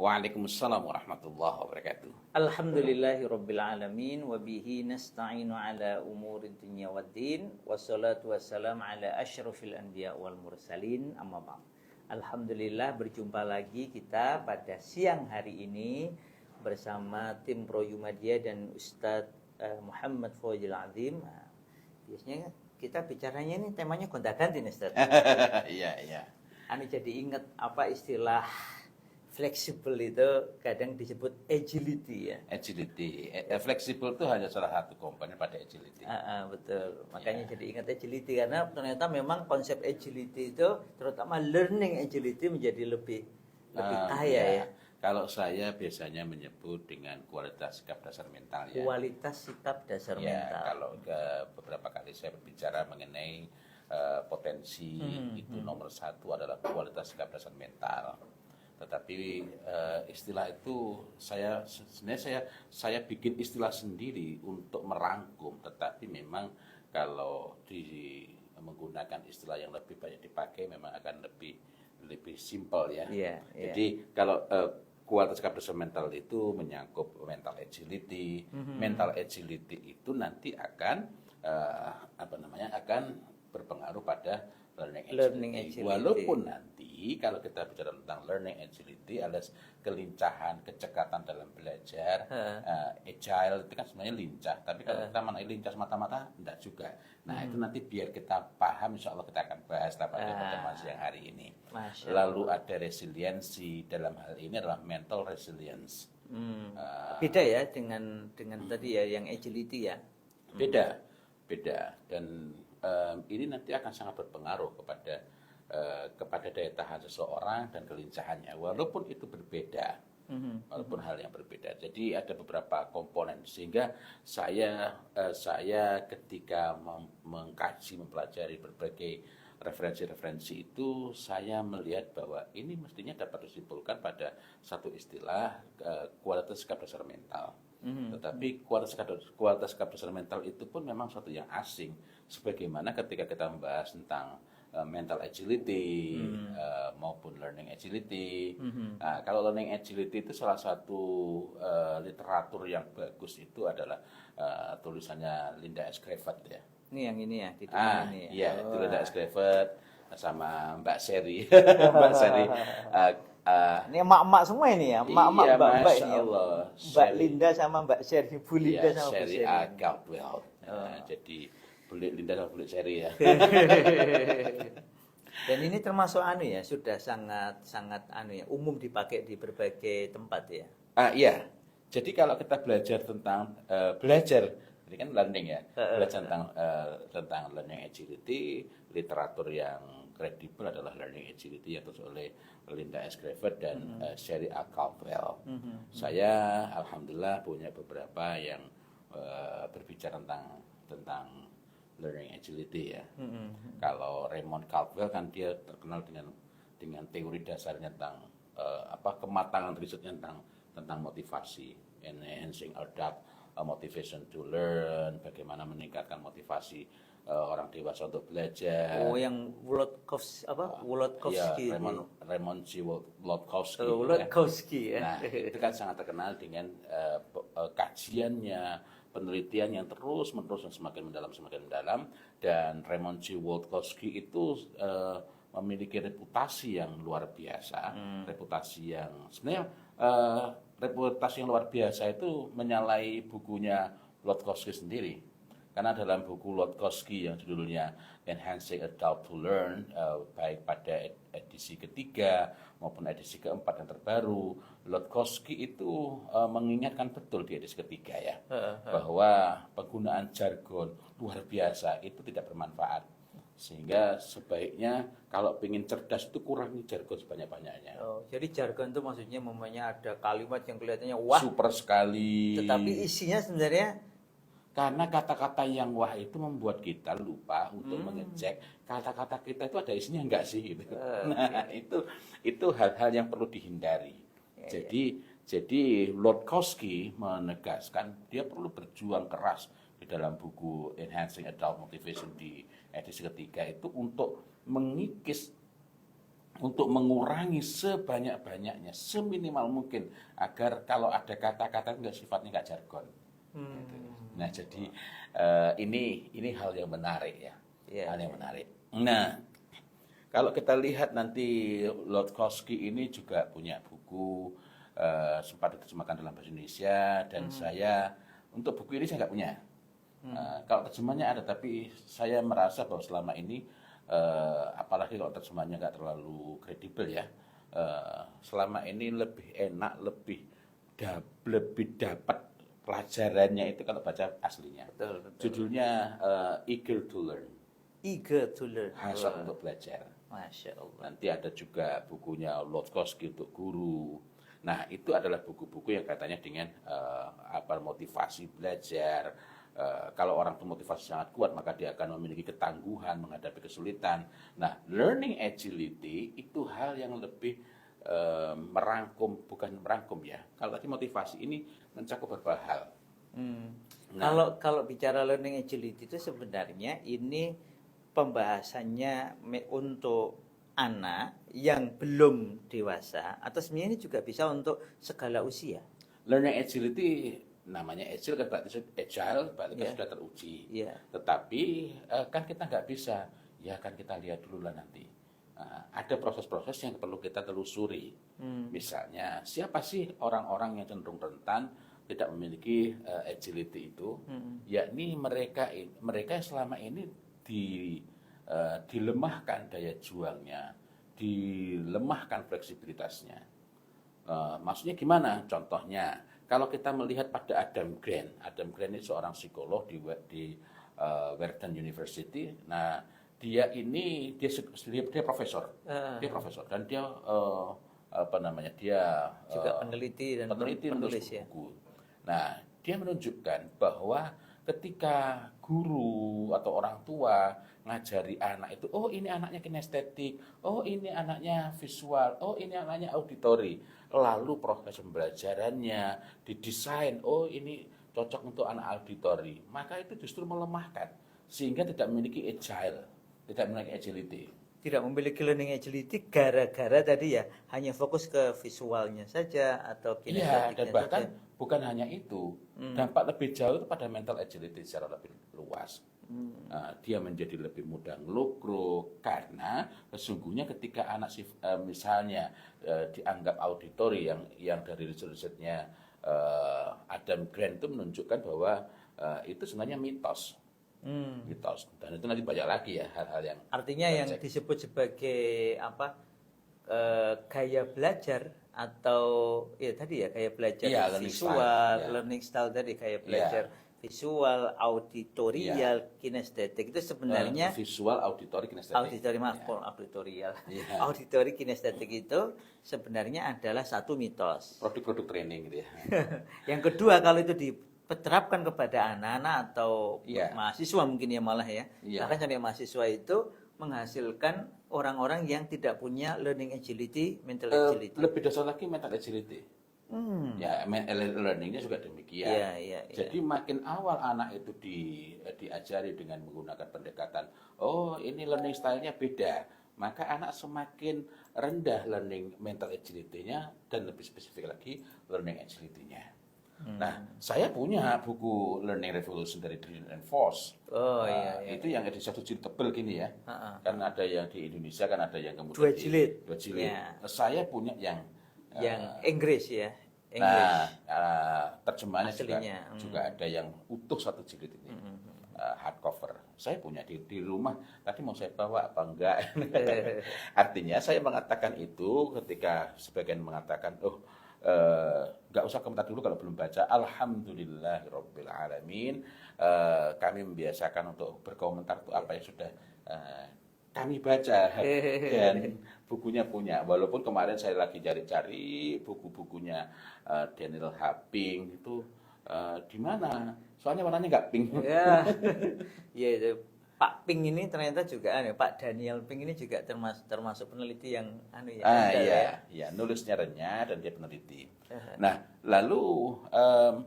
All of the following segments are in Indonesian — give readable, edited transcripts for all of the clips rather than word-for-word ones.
Waalaikumsalam warahmatullahi wabarakatuh. Alhamdulillahirabbil alamin wa bihi nasta'inu ala umurid dunya waddin wassalatu wassalam ala asyrafil anbiya wal mursalin amma ba'd. Alhamdulillah berjumpa lagi kita pada siang hari ini bersama tim Pro Yumadiyah dan Ustadz Muhammad Fawzil Azim. Nah, biasanya kita bicaranya ini temanya gonta-ganti nih Ustadz. Iya, iya. Ani jadi ingat apa istilah fleksibel itu kadang disebut agility ya. Agility. Fleksibel itu hanya salah satu komponen pada agility. Betul. Makanya jadi ingat agility karena ternyata memang konsep agility itu terutama learning agility menjadi lebih kaya ya. Kalau saya biasanya menyebut dengan kualitas sikap dasar mental ya. Kualitas sikap dasar mental. Kalau beberapa kali saya berbicara mengenai potensi itu nomor satu adalah kualitas sikap dasar mental. Tetapi istilah itu sebenarnya saya bikin istilah sendiri untuk merangkum. Tetapi memang kalau menggunakan istilah yang lebih banyak dipakai memang akan lebih simpel ya. Jadi kalau kualitas sikap dasar mental itu menyangkut mental agility. Mental agility itu nanti akan akan berpengaruh pada learning agility. Walaupun nanti kalau kita bicara tentang learning agility alias kelincahan, kecekatan dalam belajar, agile itu kan sebenarnya lincah. Tapi kalau kita mengenai lincah semata-mata enggak juga. Nah, itu nanti biar kita paham, insya Allah kita akan bahas pada pertemuan siang hari ini. Lalu ada resiliensi, dalam hal ini adalah mental resilience. Beda ya dengan tadi ya yang agility ya. Beda. Dan ini nanti akan sangat berpengaruh kepada daya tahan seseorang dan kelincahannya, walaupun itu berbeda, walaupun hal yang berbeda. Jadi ada beberapa komponen sehingga saya ketika mempelajari berbagai referensi itu, saya melihat bahwa ini mestinya dapat disimpulkan pada satu istilah kualitas sikap dasar mental. Tetapi kualitas sikap dasar mental itu pun memang suatu yang asing. Sebagaimana ketika kita membahas tentang mental agility maupun learning agility. Nah, kalau learning agility itu salah satu literatur yang bagus itu adalah tulisannya Linda S. Cravett ya. Ini yang ini ya, di tengah ini ya. Iya, itu Linda S. Cravett sama Mbak Seri. Mbak Seri. Ini emak-emak semua ini ya, emak-emak iya, mbak ini ya. Mbak Sherry. Linda sama Mbak Sherry, Bu Linda sama Bu Sherry Sherry. Caldwell. Jadi Bulik Linda sama Bulik Sherry ya. Dan ini termasuk sudah sangat umum dipakai di berbagai tempat ya. Iya. Jadi kalau kita belajar tentang ini kan learning ya, belajar tentang learning agility, literatur yang kredibel adalah learning agility yang ditulis oleh Linda S. Cravett dan Sherry Caldwell. Saya alhamdulillah punya beberapa yang berbicara tentang learning agility ya. Kalau Raymond Caldwell kan dia terkenal dengan teori dasarnya tentang kematangan risetnya tentang motivasi, enhancing adapt, motivation to learn, bagaimana meningkatkan motivasi orang dewasa untuk belajar. Yang Wolotkowski. Ya, Raymond C. Wolotkowski. Wolotkowski ya. Nah, itu kan sangat terkenal dengan kajiannya, penelitian yang terus-menerus dan semakin mendalam. Dan Raymond C. Wolotkowski itu memiliki reputasi yang luar biasa, reputasi yang sebenarnya reputasi yang luar biasa itu menyalahi bukunya Wolotkowski sendiri. Karena dalam buku Wolotkowski yang judulnya Enhancing Adult to Learn, baik pada edisi ketiga maupun edisi keempat yang terbaru, Wolotkowski itu mengingatkan betul di edisi ketiga ya, bahwa penggunaan jargon luar biasa itu tidak bermanfaat. Sehingga sebaiknya kalau ingin cerdas itu kurangi jargon sebanyak-banyaknya. Jadi jargon itu maksudnya ada kalimat yang kelihatannya wah super sekali. Tetapi isinya sebenarnya karena kata-kata yang wah itu membuat kita lupa untuk mengecek kata-kata kita itu ada isinya enggak sih gitu. Nah, itu hal-hal yang perlu dihindari. Jadi Wolotkowski menegaskan dia perlu berjuang keras di dalam buku Enhancing Adult Motivation di edisi ketiga itu untuk mengikis untuk mengurangi sebanyak-banyaknya, seminimal mungkin, agar kalau ada kata-kata nggak sifatnya nggak jargon. Gitu. Nah, jadi ini hal yang menarik ya, Iya, hal yang menarik. Nah, kalau kita lihat nanti Lord Koski ini juga punya buku, sempat diterjemahkan dalam bahasa Indonesia, dan saya untuk buku ini saya nggak punya. Kalau terjemahnya ada, tapi saya merasa bahwa selama ini, apalagi kalau terjemahnya nggak terlalu kredibel ya, selama ini lebih enak, lebih dapat pelajarannya itu kalau baca aslinya. betul, betul. Judulnya Eager to Learn, Eager to learn. hasrat untuk belajar. Masya Allah. Nanti ada juga bukunya Lord Koski untuk guru. Nah, itu adalah buku-buku yang katanya dengan motivasi belajar. Kalau orang itu motivasi sangat kuat, maka dia akan memiliki ketangguhan menghadapi kesulitan. Nah, learning agility itu hal yang lebih bukan merangkum ya. Kalau tadi motivasi ini mencakup beberapa hal. Nah, Kalau bicara learning agility itu sebenarnya ini pembahasannya untuk anak yang belum dewasa atau sebenarnya ini juga bisa untuk segala usia. learning agility, namanya agile kan berarti berarti kan Yeah. sudah teruji. Iya. Tetapi kan kita nggak bisa, ya kan kita lihat dulu lah nanti. Ada proses-proses yang perlu kita telusuri. Misalnya, siapa sih orang-orang yang cenderung rentan tidak memiliki agility itu? Yakni mereka yang selama ini dilemahkan daya juangnya, dilemahkan fleksibilitasnya. Maksudnya gimana? Contohnya, kalau kita melihat pada Adam Grant ini seorang psikolog di Wharton University. Nah, dia profesor, dan dia dia Juga peneliti dan penulis ya. buku. Nah, dia menunjukkan bahwa ketika guru atau orang tua ngajari anak itu, oh ini anaknya kinestetik, oh ini anaknya visual, oh ini anaknya auditori, lalu proses pembelajarannya didesain, oh ini cocok untuk anak auditori, maka itu justru melemahkan sehingga tidak memiliki agility. Tidak memiliki learning agility gara-gara tadi ya hanya fokus ke visualnya saja atau Iya, kinestetiknya dan bahkan saja. bukan hanya itu, dampak lebih jauh itu pada mental agility secara lebih luas. Dia menjadi lebih mudah ngelukruk karena sesungguhnya ketika anak misalnya dianggap auditori yang dari riset-risetnya Adam Grant itu menunjukkan bahwa itu sebenarnya mitos. Dan itu nanti banyak lagi ya hal-hal yang Artinya yang disebut sebagai apa gaya belajar atau ya tadi ya gaya belajar Iya, learning visual, style, ya. learning style tadi gaya belajar visual, auditorial, kinestetik itu sebenarnya visual, auditori, kinestetik. auditorial. Auditori kinestetik itu sebenarnya adalah satu mitos. Produk-produk training gitu ya. Yang kedua, kalau itu diterapkan kepada anak-anak atau Iya. mahasiswa mungkin ya malah ya. Iya. Bahkan sampai mahasiswa itu menghasilkan orang-orang yang tidak punya learning agility, mental agility. Lebih dasar lagi mental agility. Ya, learningnya juga demikian. Iya. Jadi makin awal anak itu diajari dengan menggunakan pendekatan, oh ini learning style-nya beda, maka anak semakin rendah learning mental agility-nya dan lebih spesifik lagi learning agility-nya. Nah, saya punya buku Learning Revolution dari Drill and Force. Oh iya. Itu yang edisi satu jilid tebel gini ya. Kan ada yang di Indonesia, kan ada yang kemudian Dua jilid. Dua jilid. Ya. Saya punya yang Inggris ya. Nah, terjemahannya Aslinya. juga ada yang utuh satu jilid ini, hardcover. Saya punya di rumah. Tadi mau saya bawa apa enggak? Artinya saya mengatakan itu ketika sebagian mengatakan, enggak usah komentar dulu kalau belum baca. Alhamdulillahirabbil alamin. Kami membiasakan untuk berkomentar itu apa yang sudah kami baca dan bukunya punya. Walaupun kemarin saya lagi cari-cari buku-bukunya Daniel Haping itu di mana? Soalnya warnanya nggak pink. Ya. Ya itu Pak Ping ini ternyata juga Pak Daniel Ping ini juga termasuk peneliti yang Iya, nulisnya renyah dan dia peneliti. Nah, lalu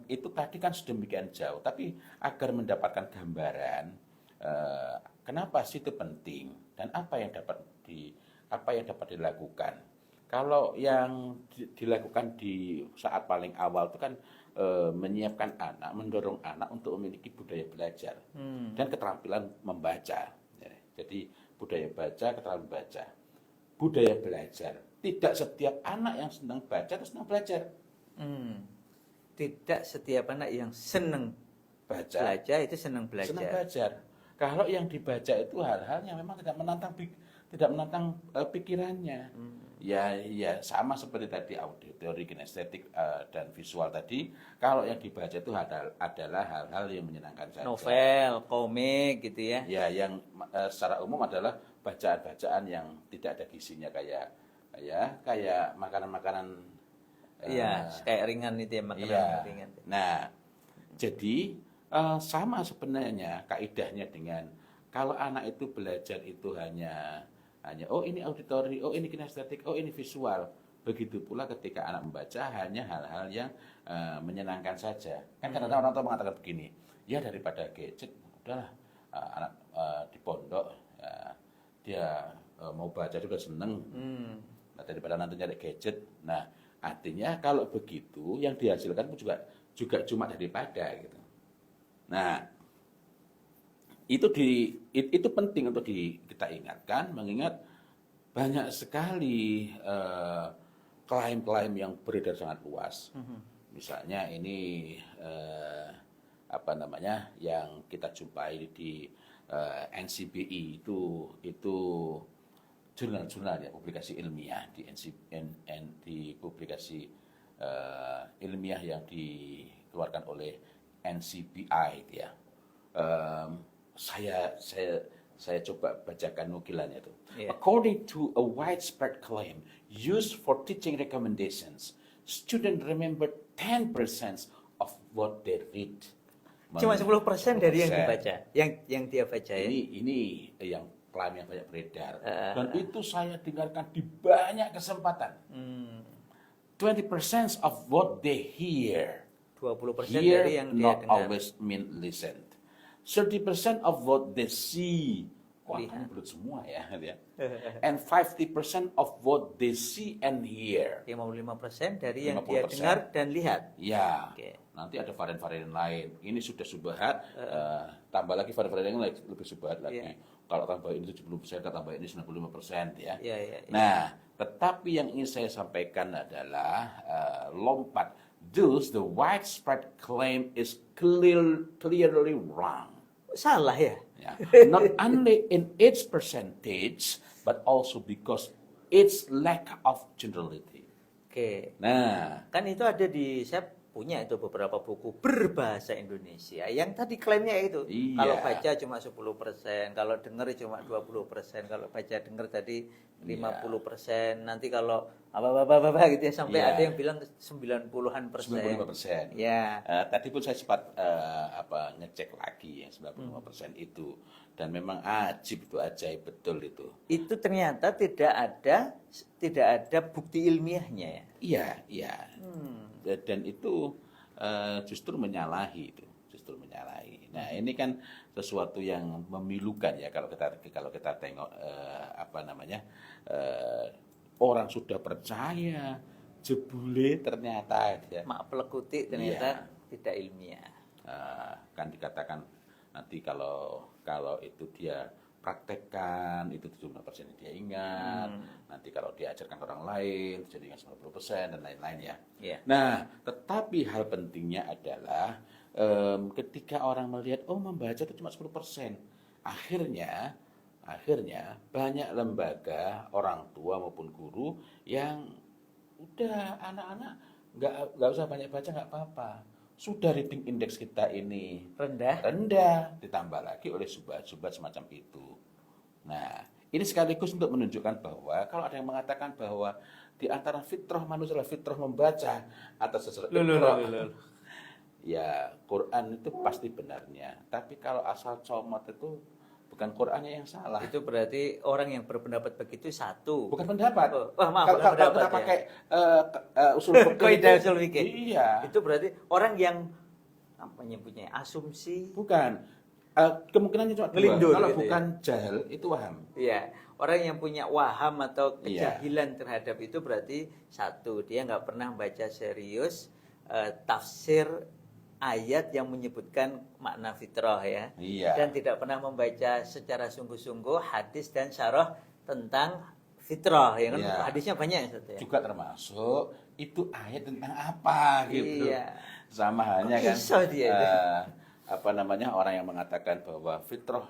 itu tadi kan sedemikian jauh, tapi agar mendapatkan gambaran kenapa sih itu penting dan apa yang dapat apa yang dapat dilakukan. Kalau yang dilakukan di saat paling awal itu kan menyiapkan anak, mendorong anak untuk memiliki budaya belajar dan keterampilan membaca. Ya, jadi budaya baca, keterampilan membaca. Budaya belajar. Tidak setiap anak yang senang baca itu senang belajar. Tidak setiap anak yang senang Baca belajar itu senang belajar. senang belajar. Kalau yang dibaca itu hal-hal yang memang tidak menantang pikirannya. Ya sama seperti tadi auditory, kinestetik dan visual tadi. Kalau yang dibaca itu adalah hal-hal yang menyenangkan saja. Novel, komik gitu ya. Ya, yang secara umum adalah bacaan-bacaan yang tidak ada gizinya kayak makanan-makanan. Iya, kayak ringan itu ya, makanan ringan. Nah, jadi sama sebenarnya kaidahnya dengan kalau anak itu belajar itu hanya oh ini auditori, oh ini kinestetik, oh ini visual. Begitu pula ketika anak membaca hanya hal-hal yang menyenangkan saja. Kan kadang-kadang orang tua mengatakan begini, ya daripada gadget, udahlah anak di pondok dia mau baca juga seneng. Nah, daripada nanti nyari gadget. Nah, artinya kalau begitu yang dihasilkan pun juga cuma daripada gitu. Nah, itu penting untuk kita ingatkan, mengingat banyak sekali klaim-klaim yang beredar sangat luas. Misalnya ini yang kita jumpai di NCBI itu jurnal-jurnal ya, publikasi ilmiah di publikasi ilmiah yang dikeluarkan oleh NCBI itu ya. Saya coba bacakan nukilannya itu. Yeah. According to a widespread claim used for teaching recommendations, students remember 10% of what they read. Cuma 10% dari yang dibaca, yang dia baca ya. Ini yang klaim yang banyak beredar. Dan itu saya dengarkan di banyak kesempatan. 20% of what they hear. 20% dari yang dia not dengar. Always mean listen. 30% of what they see. Wah, kan belum semua ya. And 50% of what they see and hear. 55% dari yang 50%. dia dengar dan lihat. Ya. Okay. Nanti ada varian-varian lain. Ini sudah subhat, tambah lagi varian-varian yang lebih subhat lagi. Yeah. Kalau tambah ini 70%, tambah ini 95% ya. Yeah. Nah, tetapi yang ingin saya sampaikan adalah lompat. Thus, the widespread claim is clearly wrong. Salah ya? Not only in its percentage, but also because its lack of generality. Oke. Nah, kan itu ada saya punya itu beberapa buku berbahasa Indonesia yang tadi klaimnya itu. Iya. Kalau baca cuma 10%, kalau dengar cuma 20%, kalau baca dengar tadi 50%, nanti kalau apa gitu ya sampai ada yang bilang 90-an persen. 95%. Ya. Tadi pun saya sempat ngecek lagi yang 95% itu, dan memang ajaib betul itu. Itu ternyata tidak ada bukti ilmiahnya ya. Iya. Dan itu justru menyalahi itu. Nah, ini kan sesuatu yang memilukan ya kalau kita tengok orang sudah percaya jebule ternyata ya. Mak pelekuti ternyata tidak ilmiah. Kan dikatakan nanti kalau itu dia praktekkan itu 75% dia ingat. Nanti kalau diajarkan ke orang lain jadi ingat 90% dan lain-lain ya. Yeah. Nah, tetapi hal pentingnya adalah ketika orang melihat membaca itu cuma 10%. Akhirnya banyak lembaga, orang tua maupun guru yang udah anak-anak nggak usah banyak baca, nggak apa-apa. Sudah reading index kita ini rendah, ditambah lagi oleh subhat semacam itu. Nah, ini sekaligus untuk menunjukkan bahwa kalau ada yang mengatakan bahwa di antara fitrah manusia adalah fitrah membaca atau sesuatu ya Quran itu pasti benarnya. Tapi kalau asal comot itu bukan Qurannya yang salah. Itu berarti orang yang berpendapat begitu satu. Bukan pendapat. Maaf, kalau kita pakai usul fikih. Iya. Itu berarti orang yang menyebutnya asumsi. Bukan. Kemungkinannya cuma dua. Kalau bukan jahil itu waham. Iya. Orang yang punya waham atau Iya. kejahilan terhadap itu berarti satu, dia nggak pernah baca serius tafsir ayat yang menyebutkan makna fitrah ya. Iya. Dan tidak pernah membaca secara sungguh-sungguh hadis dan syarah tentang fitrah ya kan. Iya. Hadisnya banyak ya, Ustaz, ya. Juga termasuk itu ayat tentang apa gitu. Iya. Sama halnya kan Iso dia itu. apa namanya orang yang mengatakan bahwa fitrah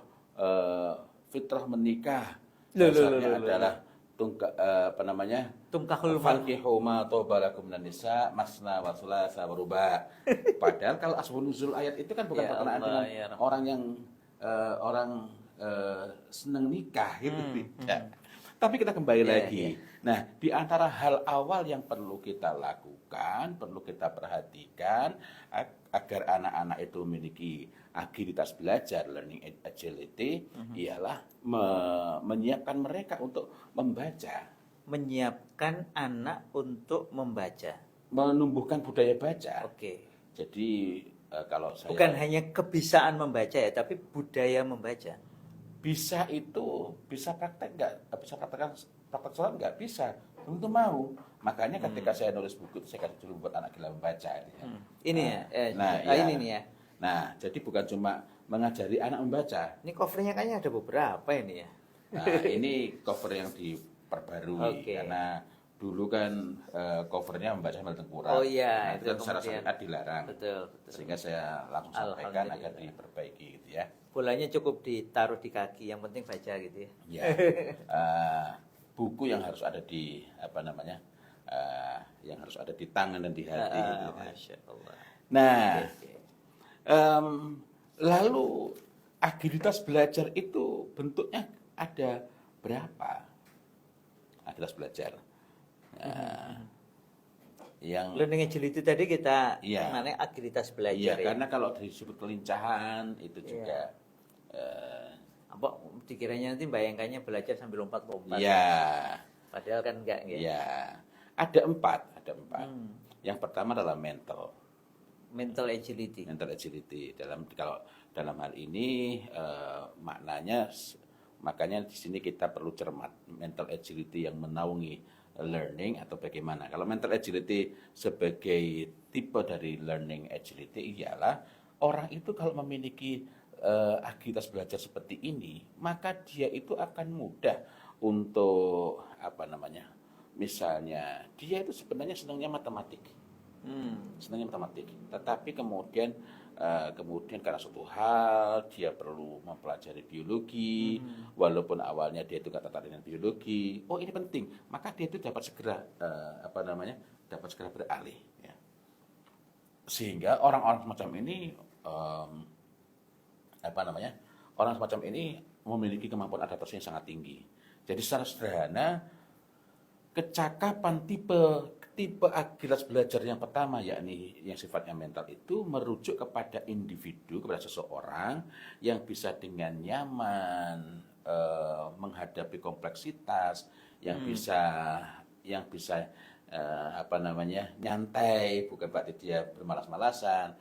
menikah Loh, dasarnya loh. adalah apa namanya Tungkahul fankihu ma tobalakum minan nisa masna wa thulatsa wa ruba. Padahal kalau asbabun nuzul ayat itu kan bukan Ya berkenaan Allah, dengan ya Rabb. orang yang senang nikah gitu tidak. Tapi kita kembali Ya, lagi. Nah, di antara hal awal yang perlu kita lakukan, perlu kita perhatikan agar anak-anak itu memiliki agilitas belajar, learning agility, ialah menyiapkan mereka untuk membaca, Menyiapkan anak untuk membaca. menumbuhkan budaya baca. Oke. Jadi kalau saya Bukan hanya kebiasaan membaca ya, tapi budaya membaca. bisa itu bisa praktek nggak, bisa praktek sholat nggak bisa, belum tentu mau. Makanya ketika saya nulis buku itu saya kasih dulu buat anak gila membaca ini ya. Ini ya. Iya. Ini nih ya. Nah, jadi bukan cuma mengajari anak membaca. Ini covernya kayaknya ada beberapa ini ya. Nah, ini cover yang diperbarui Oke. karena dulu kan covernya membaca sambil tengkurap. Oh iya, Nah, itu kan secara kemudian. syariat dilarang. Betul. Sehingga saya langsung sampaikan agar Alhamdulillah. diperbaiki gitu ya. Bolanya cukup ditaruh di kaki, yang penting baca gitu ya. Ya, buku yang harus ada di apa namanya, yang harus ada di tangan dan di hati. gitu ya. Masya Allah. Nah, Oke. lalu agilitas belajar itu bentuknya ada berapa? Agilitas belajar. Nah, yang Learning agility tadi kita Iya. namanya agilitas iya, belajar ya. karena kalau disebut kelincahan itu juga Apa dikiranya nanti bayangkannya belajar sambil lompat-lompat. iya. Padahal kan enggak gitu. Ya, ada empat. Hmm. Yang pertama adalah mental Mental agility. Kalau dalam hal ini maknanya, makanya di sini kita perlu cermat mental agility yang menaungi learning atau bagaimana. Kalau mental agility sebagai tipe dari learning agility ialah orang itu kalau memiliki agilitas belajar seperti ini, maka dia itu akan mudah untuk apa namanya? Misalnya dia itu sebenarnya senangnya matematik. Senangnya matematik, tetapi kemudian karena suatu hal dia perlu mempelajari biologi, walaupun awalnya dia itu nggak tertarik dengan biologi. Oh ini penting, maka dia itu dapat segera dapat segera beralih. Ya. Sehingga orang-orang semacam ini orang semacam ini memiliki kemampuan adaptasi yang sangat tinggi. Jadi secara sederhana kecakapan tipe agilitas belajar yang pertama, yakni yang sifatnya mental itu merujuk kepada individu, kepada seseorang yang bisa dengan nyaman menghadapi kompleksitas, yang bisa nyantai, bukan berarti dia bermalas-malasan,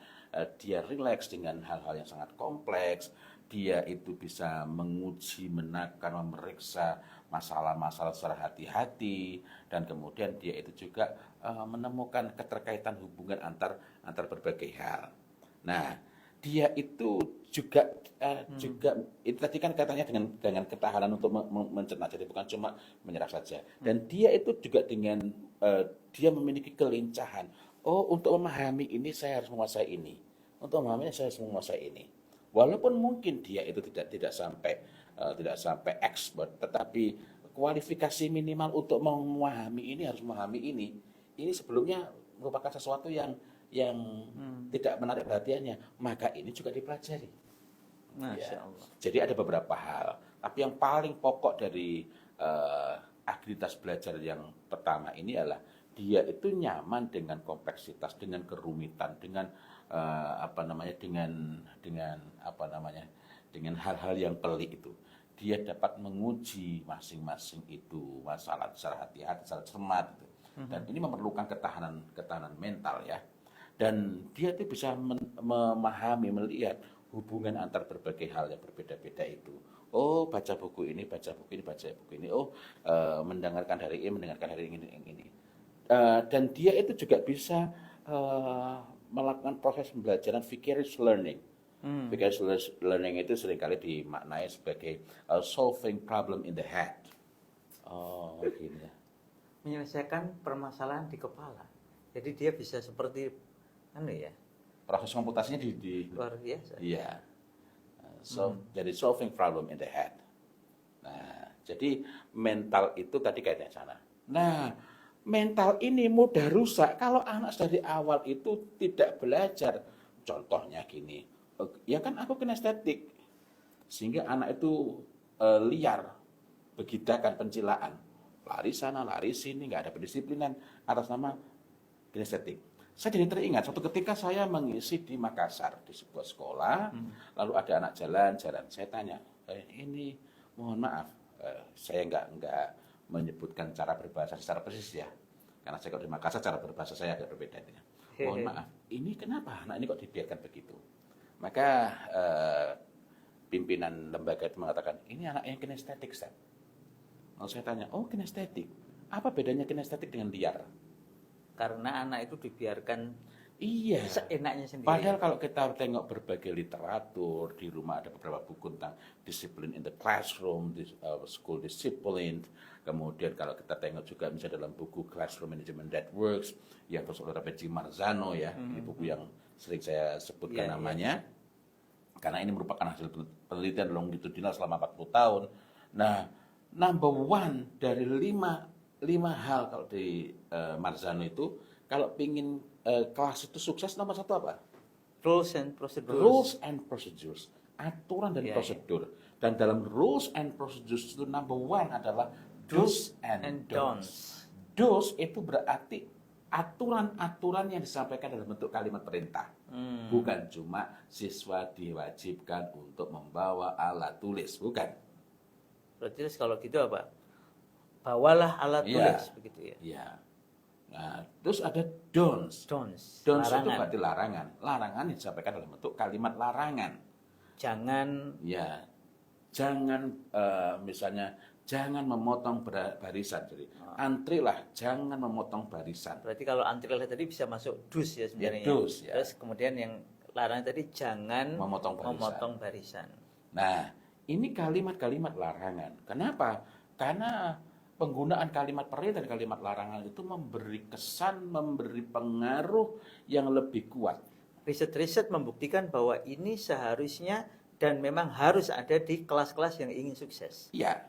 dia rileks dengan hal-hal yang sangat kompleks, dia itu bisa menguji, menakar, memeriksa masalah-masalah secara hati-hati, dan kemudian dia itu juga menemukan keterkaitan hubungan antar berbagai hal. Nah, dia itu juga itu tadi kan katanya dengan ketahanan untuk mencerna, jadi bukan cuma menyerah saja. Dan dia itu juga dengan dia memiliki kelincahan. Oh, untuk memahami ini saya harus menguasai ini. Untuk memahaminya saya harus menguasai ini. Walaupun mungkin dia itu tidak sampai expert, tetapi kualifikasi minimal untuk memahami ini harus memahami ini. Ini sebelumnya merupakan sesuatu yang tidak menarik perhatiannya, maka ini juga dipelajari. Masya Allah. Jadi ada beberapa hal, tapi yang paling pokok dari agilitas belajar yang pertama ini adalah dia itu nyaman dengan kompleksitas, dengan kerumitan, dengan dengan hal-hal yang pelik itu. Dia dapat menguji masing-masing itu masalah secara hati-hati, secara cermat gitu. Dan ini memerlukan ketahanan mental ya. Dan dia itu bisa memahami, melihat hubungan antar berbagai hal yang berbeda-beda itu. Oh, baca buku ini, baca buku ini, baca buku ini. Oh, mendengarkan dari ini, mendengarkan dari ini. Dan dia itu juga bisa melakukan proses pembelajaran vicarious learning. Vicarious learning itu seringkali dimaknai sebagai solving problem in the head. Oh, gini ya. Menyelesaikan permasalahan di kepala. Jadi dia bisa seperti Proses komputasinya di luar biasa. iya. Jadi solving problem in the head. Nah, jadi mental itu tadi kaitannya sana. Nah, mental ini mudah rusak kalau anak dari awal itu tidak belajar. Contohnya gini, ya kan aku kinestetik, sehingga anak itu liar, begidakan, pencilaan, lari sana, lari sini, nggak ada pendisiplinan atas nama kinestetik. Saya jadi teringat suatu ketika saya mengisi di Makassar di sebuah sekolah, lalu ada anak jalan. Saya tanya, ini mohon maaf, saya nggak menyebutkan cara berbahasa secara persis ya, karena saya kalau di Makassar cara berbahasa saya agak berbeda. Mohon maaf, ini kenapa anak ini kok dibiarkan begitu? Maka pimpinan lembaga itu mengatakan, ini anak yang kinestetik, Ustaz. Lalu saya tanya, oh kinestetik, apa bedanya kinestetik dengan liar? Karena anak itu dibiarkan Iya. seenaknya sendiri. Padahal kalau kita tengok berbagai literatur, di rumah ada beberapa buku tentang disiplin in the classroom, school discipline. Kemudian kalau kita tengok juga misalnya dalam buku Classroom Management That Works, yang terus oleh P.J. Marzano ya, ini buku yang sering saya sebutkan namanya. Karena ini merupakan hasil penelitian longitudinal selama 40 tahun. Nah, number one dari lima hal kalau di Marzano itu, kalau pingin kelas itu sukses, nomor satu apa? Rules and procedures. Rules and procedures, aturan dan prosedur. Dan dalam rules and procedures itu number one adalah do's and don'ts. Do's itu berarti aturan-aturan yang disampaikan dalam bentuk kalimat perintah. Bukan cuma siswa diwajibkan untuk membawa alat tulis, bukan. Berarti kalau gitu apa? Bawalah alat tulis, begitu ya. Iya. Nah, terus ada don'ts. Don'ts. Don'ts itu Larangan. berarti larangan. Larangan disampaikan dalam bentuk kalimat larangan. Jangan. Ya, jangan misalnya jangan memotong barisan. Jadi antrilah, jangan memotong barisan. Berarti kalau antrilah tadi bisa masuk dus ya sebenarnya. Ya, dus, ya. Terus kemudian yang larangan tadi jangan memotong barisan. Nah, ini kalimat-kalimat larangan. Kenapa? Karena penggunaan kalimat perintah dan kalimat larangan itu memberi kesan, memberi pengaruh yang lebih kuat. Riset-riset membuktikan bahwa ini seharusnya dan memang harus ada di kelas-kelas yang ingin sukses. Iya.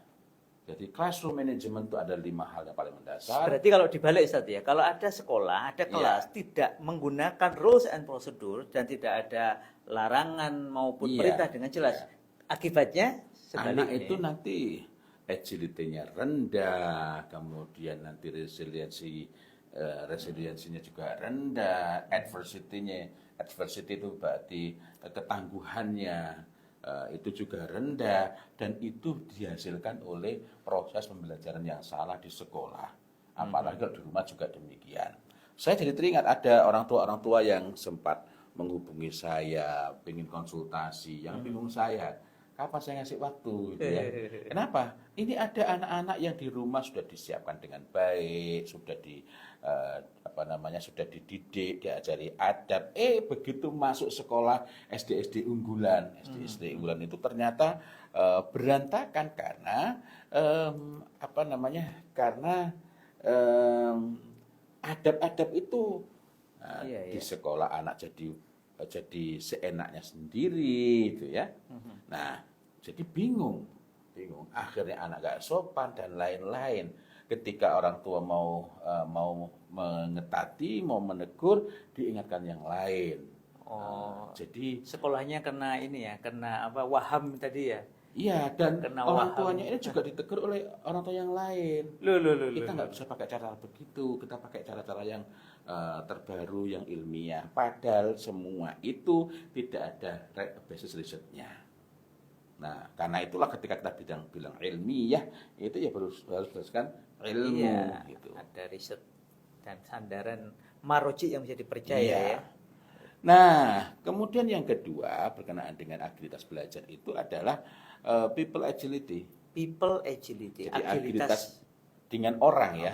Jadi classroom management itu ada 5 hal yang paling mendasar. Berarti kalau dibalik Ustaz ya, kalau ada sekolah, ada kelas tidak menggunakan rules and procedure dan tidak ada larangan maupun perintah dengan jelas, akibatnya anak itu nanti agility-nya rendah, kemudian nanti resiliensinya juga rendah, adversity itu berarti ketangguhannya itu juga rendah, dan itu dihasilkan oleh proses pembelajaran yang salah di sekolah. Apalagi kalau di rumah juga demikian. Saya jadi teringat ada orang tua yang sempat menghubungi saya, ingin konsultasi, yang bingung saya. Kapan saya ngasih waktu gitu ya. Kenapa? Ini ada anak-anak yang di rumah sudah disiapkan dengan baik, sudah sudah dididik, diajari adab. Begitu masuk sekolah SD unggulan itu ternyata berantakan karena karena adab-adab itu di sekolah anak jadi seenaknya sendiri gitu ya. Nah, jadi bingung. Akhirnya anak gak sopan dan lain-lain. Ketika orang tua mau mengetati, mau menegur, diingatkan yang lain. Jadi sekolahnya kena waham tadi ya. Iya, dan orang tuanya ini juga ditegur oleh orang tua yang lain. Kita nggak bisa pakai cara begitu, kita pakai cara-cara yang terbaru, yang ilmiah. Padahal semua itu tidak ada basis risetnya. Nah, karena itulah ketika kita bilang ilmiah, itu ya harus berdasarkan ilmu. Gitu. Ada riset dan sandaran maroji yang bisa dipercaya ya. Nah, kemudian yang kedua berkenaan dengan agilitas belajar itu adalah people agility. People agility, Jadi agilitas agilitas. dengan orang ya.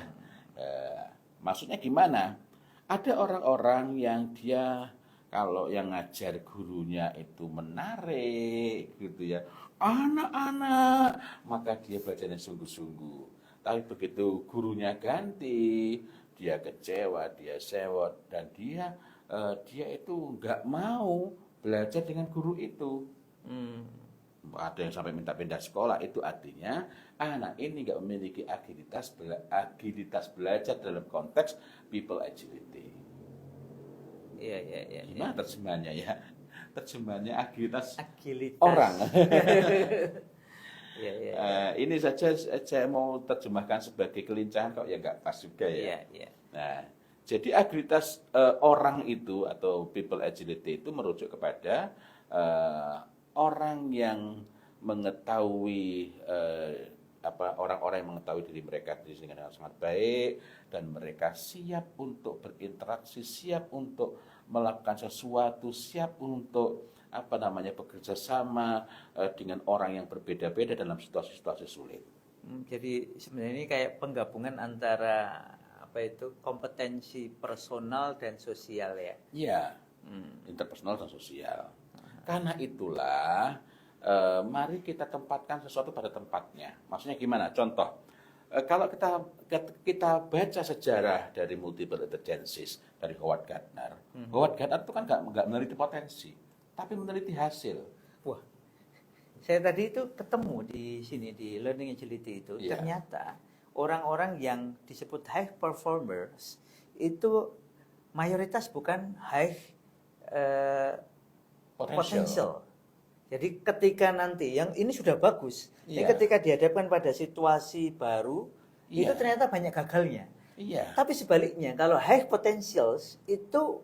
Maksudnya gimana? Ada orang-orang yang dia kalau yang ngajar gurunya itu menarik gitu ya. Anak-anak, maka dia belajarnya sungguh-sungguh. Tapi begitu gurunya ganti, dia kecewa, dia sewot dan dia itu nggak mau belajar dengan guru itu. Hmm. Ada yang sampai minta pindah sekolah, itu artinya anak ini nggak memiliki agilitas belajar dalam konteks people agility. Iya, iya, iya. Gimana terjemahannya ya? Terjemahannya agilitas Agilitas. orang. Iya, iya. Ini saja saya mau terjemahkan sebagai kelincahan kok ya nggak pas juga ya. Iya, iya. Nah, jadi agilitas orang itu atau people agility itu merujuk kepada orang yang mengetahui orang-orang yang mengetahui diri mereka dengan sangat baik dan mereka siap untuk berinteraksi, siap untuk melakukan sesuatu, siap untuk bekerja sama dengan orang yang berbeda-beda dalam situasi-situasi sulit. Jadi sebenarnya ini kayak penggabungan antara kompetensi personal dan sosial ya. Iya, interpersonal dan sosial. Karena itulah, mari kita tempatkan sesuatu pada tempatnya. Maksudnya gimana? Contoh, kalau kita baca sejarah dari multiple intelligences dari Howard Gardner, Howard Gardner itu kan nggak meneliti potensi, tapi meneliti hasil. Wah, saya tadi itu ketemu di sini di Learning Agility itu, Iya. ternyata orang-orang yang disebut high performers itu mayoritas bukan high potential. Jadi ketika nanti yang ini sudah bagus, Iya. ketika dihadapkan pada situasi baru, Iya. itu ternyata banyak gagalnya. Iya. Tapi sebaliknya, kalau high potentials itu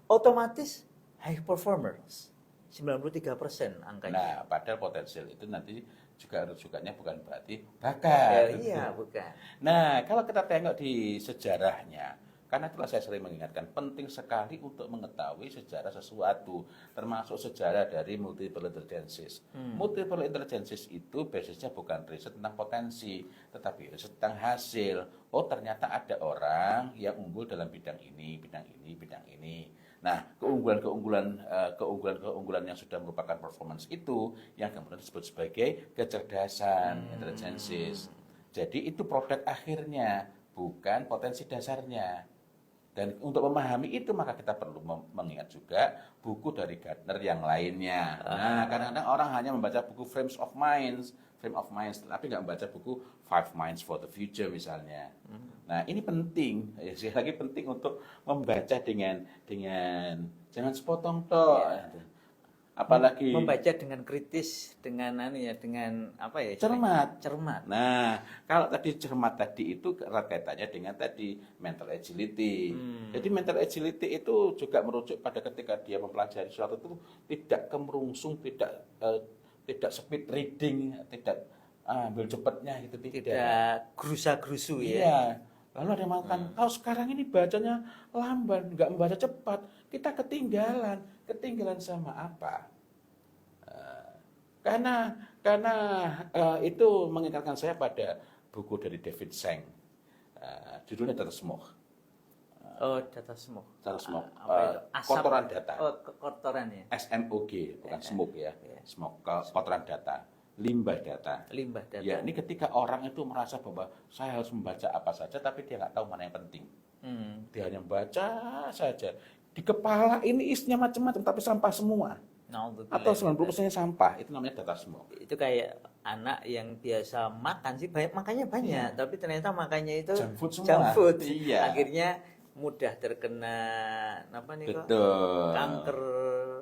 otomatis high performers. 93% angkanya. Nah, padahal potensial itu nanti juga rujukannya bukan berarti bakat. Iya, bukan. Nah, kalau kita tengok di sejarahnya, karena itulah saya sering mengingatkan, penting sekali untuk mengetahui sejarah sesuatu, termasuk sejarah dari multiple intelligences. Multiple intelligences itu basisnya bukan riset tentang potensi, tetapi riset tentang hasil. Oh, ternyata ada orang yang unggul dalam bidang ini, bidang ini, bidang ini. Nah, keunggulan yang sudah merupakan performance itu yang kemudian disebut sebagai kecerdasan, intelligences. Jadi itu produk akhirnya, bukan potensi dasarnya. Dan untuk memahami itu maka kita perlu mengingat juga buku dari Gardner yang lainnya. Nah, kadang-kadang orang hanya membaca buku Frame of Minds, tapi nggak membaca buku 5 Minds for the Future misalnya. Nah, ini penting, sekali lagi penting untuk membaca dengan jangan sepotong toh. Apalagi membaca dengan kritis, dengan cermat. Cermat. Nah, kalau tadi cermat tadi itu erat kaitannya dengan tadi mental agility. Jadi mental agility itu juga merujuk pada ketika dia mempelajari sesuatu itu tidak kemerungsung, tidak speed reading, tidak ambil cepatnya gitu, Tidak gerusa-gerusu ya. Iya. Lalu ada yang mengatakan, kalau sekarang ini bacanya lamban, nggak membaca cepat, kita ketinggalan. Ketinggalan sama apa? Karena itu mengingatkan saya pada buku dari David Seng. Judulnya Data Smoke. Oh, data smoke. Data smoke. Apa itu? Asap. Kotoran data. Oh, kotoran ya. SMOG, bukan smoke ya. Smoke, kotoran data. Limbah data. Limbah data. Ya, ini ketika orang itu merasa bahwa saya harus membaca apa saja, tapi dia nggak tahu mana yang penting. Dia hanya membaca saja. Di kepala ini isinya macam-macam, tapi sampah semua. Atau 90% sampah, itu namanya data smoke. Itu kayak anak yang biasa makan sih, makannya banyak, tapi ternyata makannya itu Junk food semua. junk food. Iya. Akhirnya mudah terkena Betul. kanker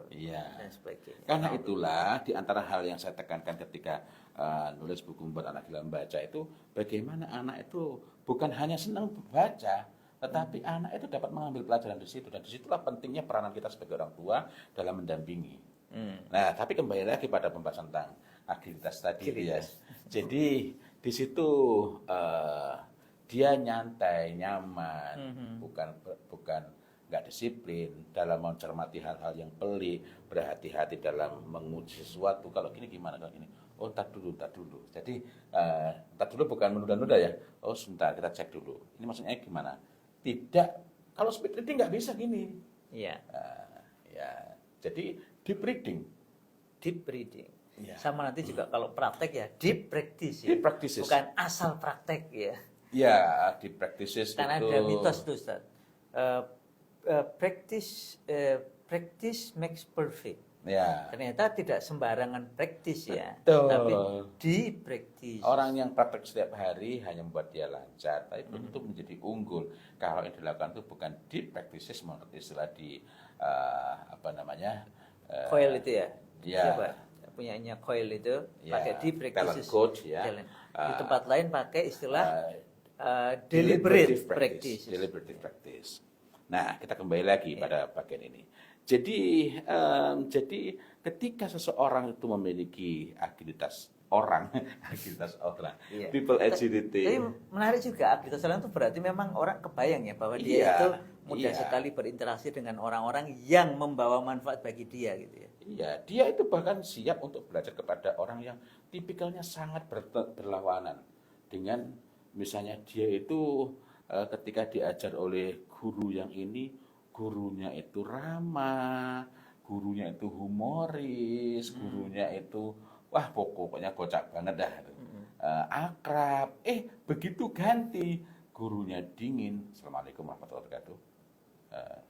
Iya. dan sebagainya. Karena itulah di antara hal yang saya tekankan ketika nulis buku buat anak gila membaca itu bagaimana anak itu bukan hanya senang baca, tetapi anak itu dapat mengambil pelajaran di situ, dan disitulah pentingnya peranan kita sebagai orang tua dalam mendampingi. Nah, tapi kembali lagi pada pembahasan tentang agilitas tadi ya. Jadi di situ dia nyantai, nyaman, bukan nggak disiplin dalam mencermati hal-hal yang pelik, berhati-hati dalam menguji sesuatu. Kalau gini gimana, kalau gini? Oh, tar dulu, tar dulu. Jadi, tar dulu bukan menunda-nunda ya. Oh, sebentar, kita cek dulu. Ini maksudnya gimana? Tidak, kalau speed reading nggak bisa gini. Iya. Ya, jadi deep reading. Deep reading. Iya. Sama nanti juga kalau praktek ya deep practice ya. Deep practices. Bukan asal praktek ya. Ya, deep practices Karena itu. ada mitos tuh Ustaz. Practice makes perfect. Ya. Ternyata tidak sembarangan praktis ya, Betul. tapi deep practice. Orang yang praktek setiap hari hanya membuat dia lancar, tapi belum tentu menjadi unggul. Kalau yang dilakukan itu bukan deep practices menurut istilah di apa namanya? Coil itu ya? Ya. Siapa? Punyanya Coil itu Ya, pakai deep talent practices. coach ya. Talent. Di tempat lain pakai istilah deliberative deliberate practice. Deliberative practice. Nah, kita kembali lagi pada bagian ini. Jadi ketika seseorang itu memiliki agilitas orang, Iya. people agility. Tapi menarik juga agilitas orang itu berarti memang orang kebayang ya bahwa dia Iya, itu mudah iya. sekali berinteraksi dengan orang-orang yang membawa manfaat bagi dia gitu ya. Iya, dia itu bahkan siap untuk belajar kepada orang yang tipikalnya sangat berlawanan dengan misalnya dia itu ketika diajar oleh guru yang ini, gurunya itu ramah, gurunya itu humoris, gurunya itu wah pokoknya kocak banget dah. Akrab. Begitu ganti gurunya dingin. Assalamualaikum warahmatullahi wabarakatuh.